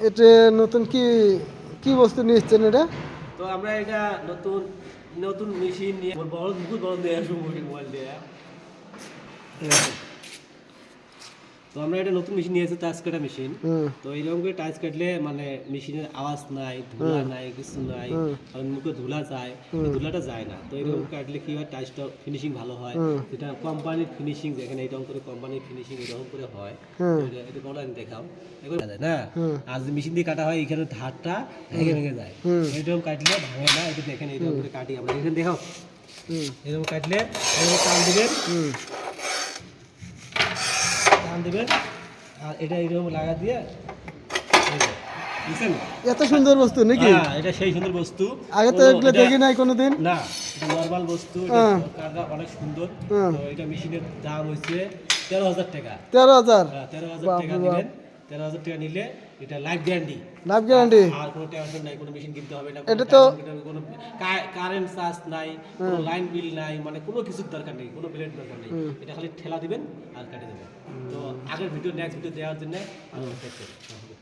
এটা নতুন কি কি বস্তু নিয়েছেন এটা? তো আমরা এটা নতুন নতুন মেশিন নিয়ে বড় বহুত বড় দিয়ে আসবো মোবাইল দিয়ে। তো আমরা এটা নতুন মেশিন নিয়েছি, টাচ কাটা মেশিন। তো এইরকম করে টাচ কাটলে মানে মেশিনের আওয়াজ নাই, ধুলা নাই, কিছু নাই, আর মুখে ধুলা যায়, ধুলাটা যায় না। তো এরকম কাটলে কি হয়, টাচটা ফিনিশিং ভালো হয়। যেটা কোম্পানির ফিনিশিং, যেখানে এরকম করে কোম্পানির ফিনিশিং এরকম করে হয়। তো এটা কোনো দেখাও এগুলো যায় না। আর যে মেশিন দিয়ে কাটা হয় এখানে ধারটা ভেঙে ভেঙে যায়, এরকম কাটলে ভাঙে না। এটা দেখেন এরকম করে কাটি আমরা, এখানে দেখাও এরকম কাটলে এরকম টান দিবেন, টান দিবেন, আর এটা এরকম লাগা দিয়ে বুঝছেন। এত সুন্দর বস্তু নাকি? হ্যাঁ, এটা সেই সুন্দর বস্তু। আগে তো এগুলো দেখি নাই কোনোদিন। না, এটা নর্মাল বস্তু, কাজটা অনেক সুন্দর। তো এটা মেশিনের দাম হচ্ছে 13,000 টাকা। 13,000? 13,000 টাকা দিবেন। 13,000 টাকা নিলে এটা লাইফ গ্যারান্টি। Life guarantee? আর কোনো টেনশন নাই, কোনো মেশিন কিনতে হবে না, এটা তো কোনো কারেন্ট চার্জ নাই, কোনো লাইন বিল নাই, মানে কোনো কিছুর দরকার নেই, কোনো বিলের দরকার নেই। এটা খালি ঠেলা দিবেন আর কাটে দেবেন। তো আগের ভিডিও নেক্সট ভিডিও দেওয়ার জন্য